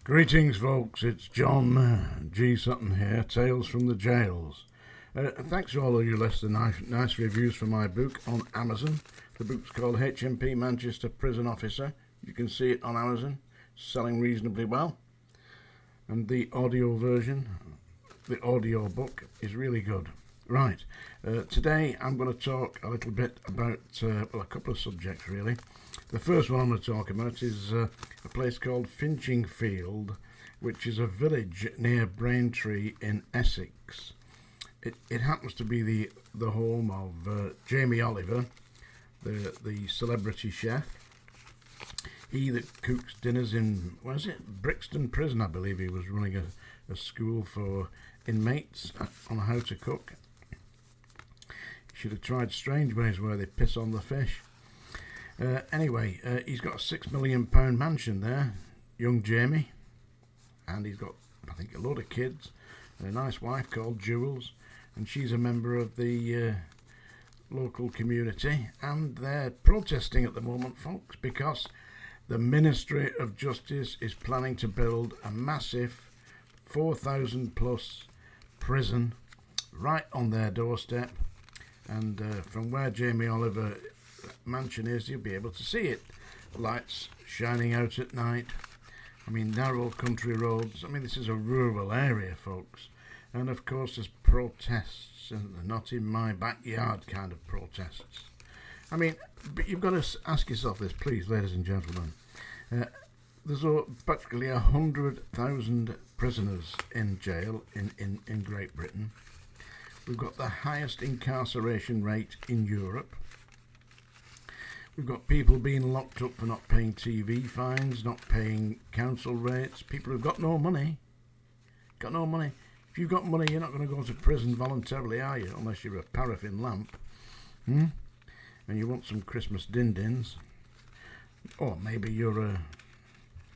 Greetings, folks. It's John G. Sutton here, Tales from the Jails. Thanks to all of you listening. Nice reviews for my book on Amazon. The book's called HMP Manchester Prison Officer. You can see it on Amazon, selling reasonably well. And the audio version, the audio book, is really good. Right, today I'm going to talk a little bit about, a couple of subjects really. The first one I'm going to talk about is a place called Finchingfield, which is a village near Braintree in Essex. It happens to be the home of Jamie Oliver, the celebrity chef. He that cooks dinners in, Brixton Prison, I believe. He was running a school for inmates on how to cook. Should have tried Strangeways where they piss on the fish. Anyway, he's got a £6 million mansion there, young Jamie, and he's got, I think, a load of kids and a nice wife called Jules, and she's a member of the local community, and they're protesting at the moment, folks, because the Ministry of Justice is planning to build a massive 4,000 plus prison right on their doorstep. And from where Jamie Oliver mansion is, you'll be able to see it. Lights shining out at night. I mean, narrow country roads. I mean, this is a rural area, folks. And of course, there's protests, and they're not in my backyard kind of protests. I mean, but you've got to ask yourself this, please, ladies and gentlemen. There's practically 100,000 prisoners in jail in Great Britain. We've got the highest incarceration rate in Europe. We've got people being locked up for not paying TV fines, not paying council rates. People who've got no money. Got no money. If you've got money, you're not going to go to prison voluntarily, are you? Unless you're a paraffin lamp. And you want some Christmas din-dins. Or maybe you're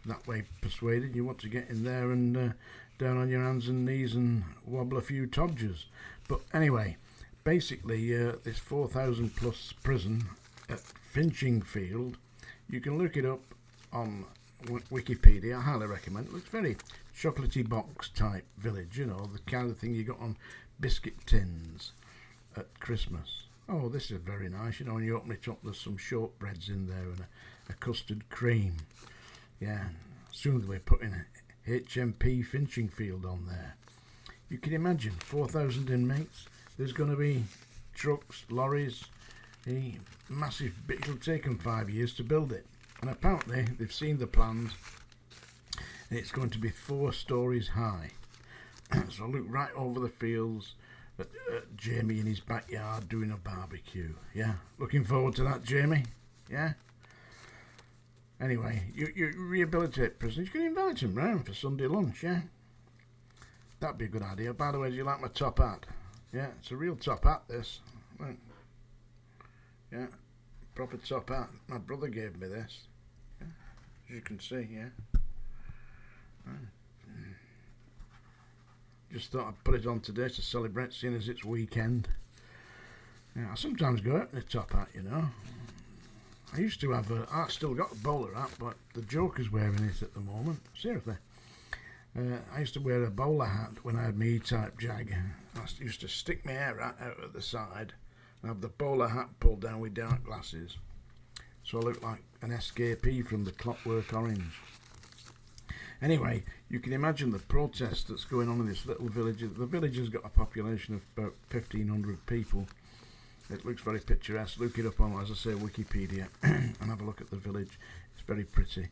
that way persuaded. You want to get in there and down on your hands and knees and wobble a few todgers. But anyway, basically, this 4,000 plus prison at Finchingfield, you can look it up on Wikipedia. I highly recommend it. It looks very chocolatey box type village, you know, the kind of thing you got on biscuit tins at Christmas. Oh, this is very nice, you know, when you open it up, there's some shortbreads in there and a custard cream. Yeah, soon they'll be putting a HMP Finchingfield on there. You can imagine 4,000 inmates. There's going to be trucks, lorries, a massive bit. It'll take them 5 years to build it. And apparently they've seen the plans. And it's going to be 4 stories high. So look right over the fields at Jamie in his backyard doing a barbecue. Yeah, looking forward to that, Jamie. Yeah. Anyway, you rehabilitate prisoners. You can invite them round for Sunday lunch, yeah? That'd be a good idea. By the way, do you like my top hat? Yeah, it's a real top hat, this. Right. Yeah, proper top hat. My brother gave me this. Yeah, as you can see, yeah. Right. Just thought I'd put it on today to celebrate, seeing as it's weekend. Yeah, I sometimes go out in a top hat, you know. I used to have I still got a bowler hat, but the Joker's wearing it at the moment. Seriously. I used to wear a bowler hat when I had my E-type Jag. I used to stick my hair out at the side and have the bowler hat pulled down with dark glasses. So I looked like an escapee from the Clockwork Orange. Anyway, you can imagine the protest that's going on in this little village. The village has got a population of about 1,500 people. It looks very picturesque. Look it up on, as I say, Wikipedia and have a look at the village. It's very pretty.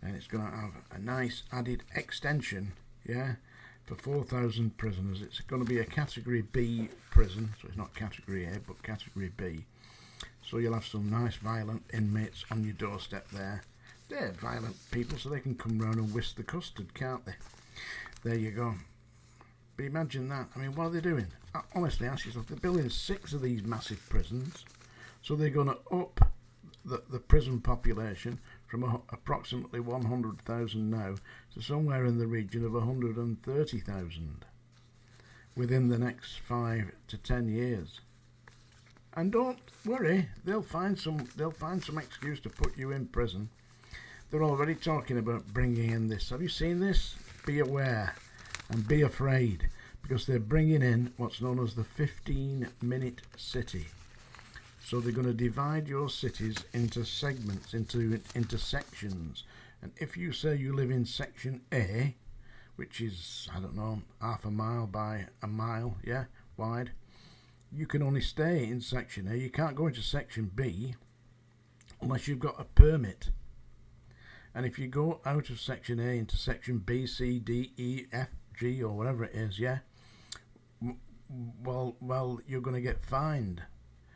And it's going to have a nice added extension, yeah, for 4,000 prisoners. It's going to be a Category B prison, so it's not Category A, but Category B. So you'll have some nice violent inmates on your doorstep there. They're violent people, so they can come round and whisk the custard, can't they? There you go. But imagine that. I mean, what are they doing? Honestly, ask yourself, they're building 6 of these massive prisons, so they're going to up the prison population from approximately 100,000 now to somewhere in the region of 130,000 within the next 5 to 10 years. And don't worry, they'll find some excuse to put you in prison. they're already talking about bringing in this. Have you seen this? Be aware and be afraid, because they're bringing in what's known as the 15-minute city. So they're going to divide your cities into segments, into sections. And if you say you live in section A, which is, I don't know, half a mile by a mile, wide, you can only stay in section A. You can't go into section B unless you've got a permit. And if you go out of section A into section B, C, D, E, F, G, or whatever it is, well, you're going to get fined.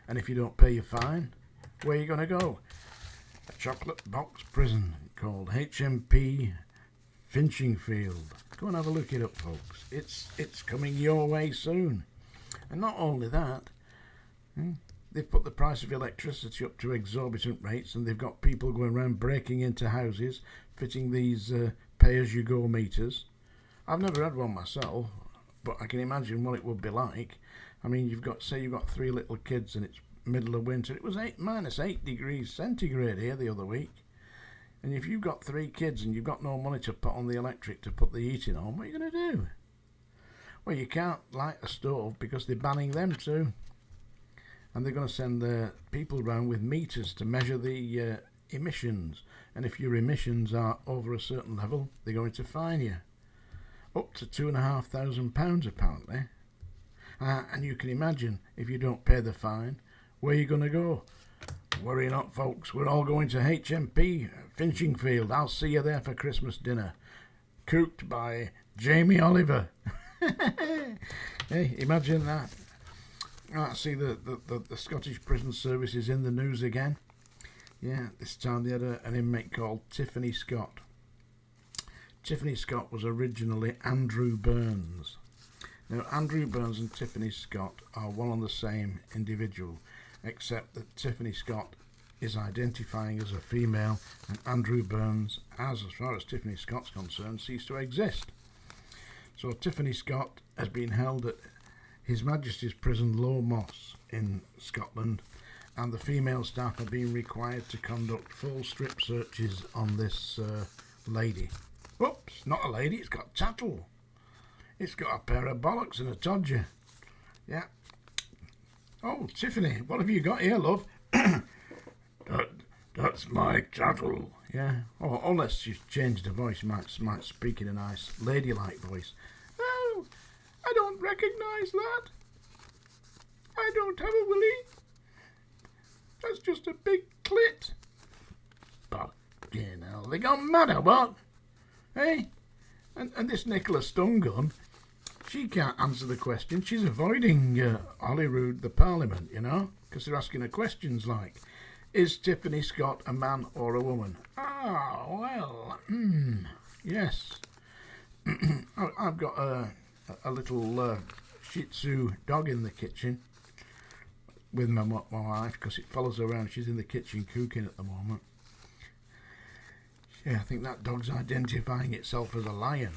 And if you don't pay your fine, where are you going to go? A chocolate box prison called HMP Finchingfield. Go and have a look it up, folks. It's coming your way soon. And not only that, they've put the price of electricity up to exorbitant rates, and they've got people going around breaking into houses, fitting these pay-as-you-go meters. I've never had one myself, but I can imagine what it would be like. I mean, you've got 3 little kids and it's middle of winter. It was -8 degrees centigrade here the other week. And if you've got 3 kids and you've got no money to put on the electric to put the heating on, what are you going to do? Well, you can't light a stove because they're banning them too. And they're going to send the people around with meters to measure the emissions. And if your emissions are over a certain level, they're going to fine you. Up to £2,500 apparently. And you can imagine, if you don't pay the fine, where are you going to go? Worry not, folks. We're all going to HMP Finchingfield. I'll see you there for Christmas dinner. Cooked by Jamie Oliver. Hey, imagine that. I see the Scottish Prison Service is in the news again. Yeah, this time they had an inmate called Tiffany Scott. Tiffany Scott was originally Andrew Burns. Now, Andrew Burns and Tiffany Scott are one and the same individual, except that Tiffany Scott is identifying as a female, and Andrew Burns, as far as Tiffany Scott's concerned, ceased to exist. So Tiffany Scott has been held at His Majesty's Prison Low Moss in Scotland, and the female staff are being required to conduct full strip searches on this lady. Whoops, not a lady, it's got tattle. It's got a pair of bollocks and a todger. Yeah. Oh, Tiffany, what have you got here, love? That's my tattle. Yeah. Oh, unless she's changed her voice, might speak in a nice ladylike voice. Oh, I don't recognise that. I don't have a willy. That's just a big clit. Fucking hell, they gone mad or what? Hey? And this Nicola Stungun, she can't answer the question. She's avoiding Holyrood, the Parliament, you know, because they're asking her questions like, is Tiffany Scott a man or a woman? Ah, well, yes. I've got a little Shih Tzu dog in the kitchen with my wife, because it follows her around. She's in the kitchen cooking at the moment. Yeah, I think that dog's identifying itself as a lion.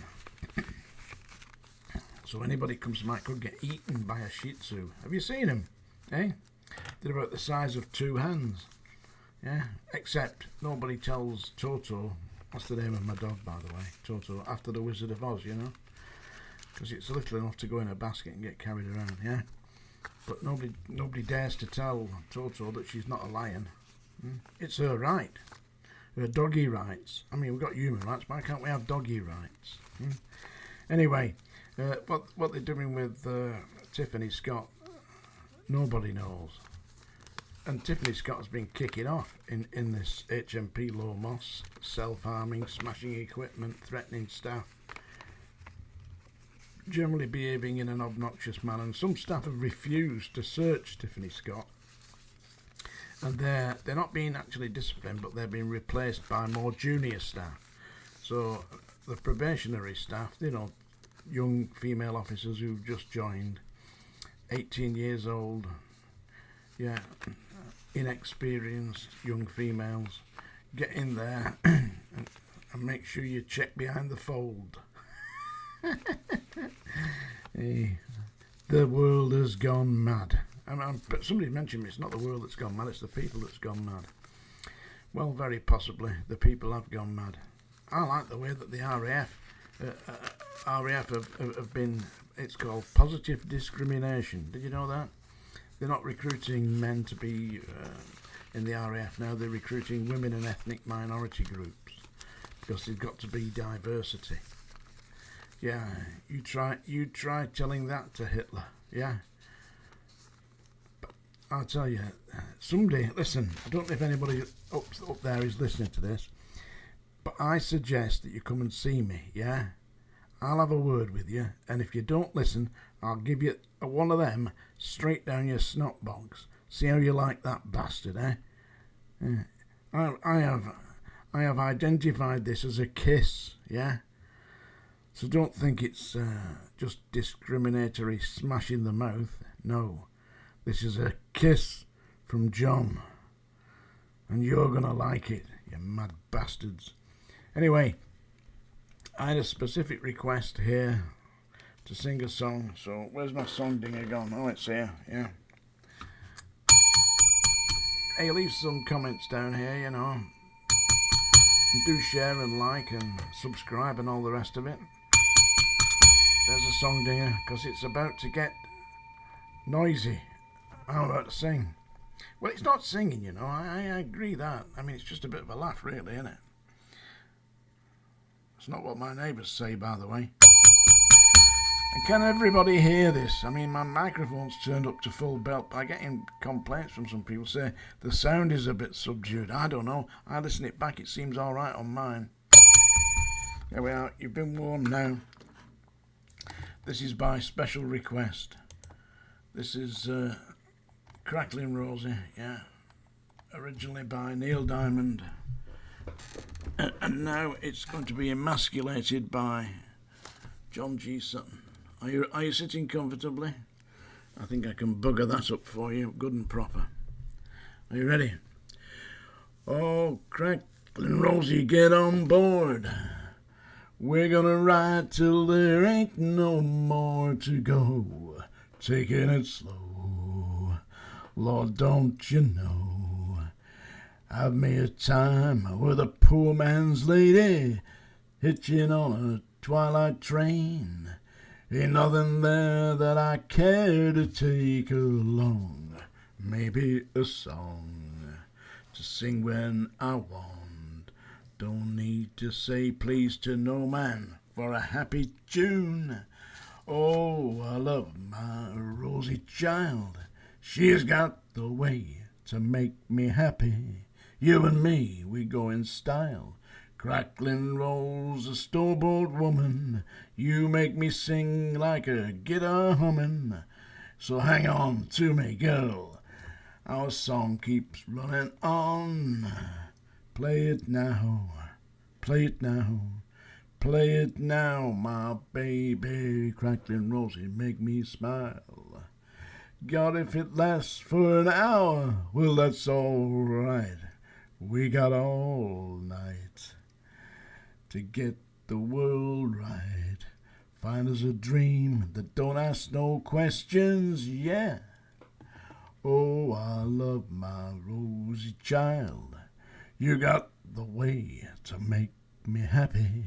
So anybody comes to mind could get eaten by a Shih Tzu. Have you seen them? Eh? They're about the size of 2 hands. Yeah, except nobody tells Toto, that's the name of my dog by the way, Toto, after the Wizard of Oz, you know, because it's little enough to go in a basket and get carried around, yeah. But nobody dares to tell Toto that she's not a lion. It's her right. Her doggy rights. I mean, we've got human rights, why can't we have doggy rights? Anyway, what they're doing with Tiffany Scott, nobody knows. And Tiffany Scott has been kicking off in this HMP Low Moss, self-harming, smashing equipment, threatening staff, generally behaving in an obnoxious manner. And some staff have refused to search Tiffany Scott. And they're not being actually disciplined, but they're being replaced by more junior staff. So the probationary staff, you know, young female officers who've just joined, 18 years old, yeah, inexperienced young females, get in there and make sure you check behind the fold. Hey, the world has gone mad. But somebody mentioned me, it's not the world that's gone mad, it's the people that's gone mad. Well, very possibly the people have gone mad. I like the way that the RAF have been, it's called positive discrimination. Did you know that? They're not recruiting men to be in the RAF now, they're recruiting women and ethnic minority groups because there's got to be diversity. Yeah, you try telling that to Hitler, yeah? But I'll tell you, someday, listen, I don't know if anybody up there is listening to this, but I suggest that you come and see me, yeah? I'll have a word with you, and if you don't listen, I'll give you one of them straight down your snot box. See how you like that bastard, eh? Yeah. I have identified this as a kiss, yeah? So don't think it's just discriminatory smash in the mouth. No, this is a kiss from John. And you're gonna like it, you mad bastards. Anyway, I had a specific request here to sing a song. So where's my song dinger gone? Oh, it's here, yeah. Hey, leave some comments down here, you know. And do share and like and subscribe and all the rest of it. There's a song dinger, because it's about to get noisy. I'm about to sing. Well, it's not singing, you know. I agree that. I mean, it's just a bit of a laugh, really, isn't it? It's not what my neighbours say, by the way. And can everybody hear this? I mean, my microphone's turned up to full belt, but I'm getting complaints from some people say the sound is a bit subdued. I don't know. I listen it back. It seems all right on mine. There we are. You've been warned now. This is by special request. This is Crackling Rosie, yeah. Originally by Neil Diamond. And now it's going to be emasculated by John G. Sutton. Are you sitting comfortably? I think I can bugger that up for you, good and proper. Are you ready? Oh, Crackling Rosie, get on board. We're gonna ride till there ain't no more to go. Taking it slow. Lord, don't you know? Have me a time with a poor man's lady, hitching on a twilight train. Ain't nothing there that I care to take along. Maybe a song to sing when I want. Don't need to say please to no man for a happy tune. Oh, I love my Rosie child. She's got the way to make me happy. You and me, we go in style. Crackling Rose, a store-bought woman. You make me sing like a guitar humming. So hang on to me, girl. Our song keeps running on. Play it now, play it now, play it now, my baby. Crackling Rosie, make me smile. God, if it lasts for an hour, well, that's all right. We got all night to get the world right. Find us a dream that don't ask no questions, yeah. Oh, I love my Rosie child. You got the way to make me happy.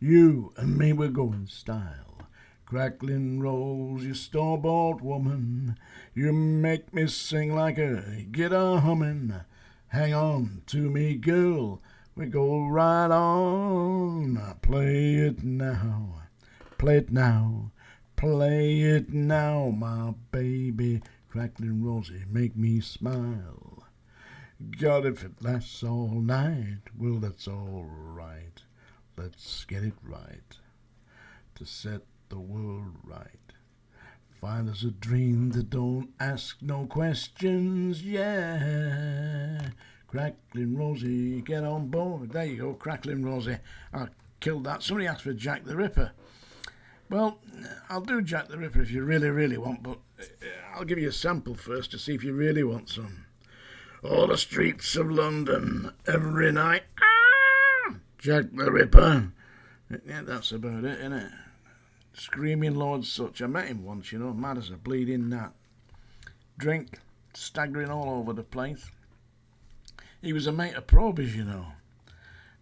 You and me, we're going style. Crackling Rose, you store-bought woman. You make me sing like a guitar humming. Hang on to me, girl. We go right on. Play it now. Play it now. Play it now, my baby. Crackling Rosie, make me smile. God, if it lasts all night, well, that's all right. Let's get it right to set the world right. Find us a dream that don't ask no questions, yeah. Crackling Rosie, get on board. There you go, Crackling Rosie. I killed that. Somebody asked for Jack the Ripper. Well, I'll do Jack the Ripper if you really, really want, but I'll give you a sample first to see if you really want some. All the streets of London, every night, Jack the Ripper. Yeah, that's about it, innit? Screaming Lord Such. I met him once, you know, mad as a bleeding gnat. Drink, staggering all over the place. He was a mate of Proby's, you know.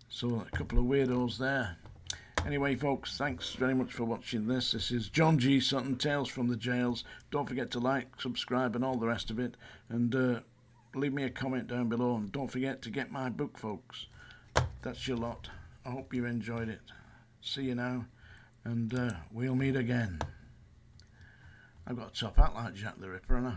So a couple of weirdos there. Anyway, folks, thanks very much for watching this. This is John G. Sutton, Tales from the Jails. Don't forget to like, subscribe, and all the rest of it. And leave me a comment down below. And don't forget to get my book, folks. That's your lot. I hope you enjoyed it. See you now, and we'll meet again. I've got a top hat like Jack the Ripper, haven't I?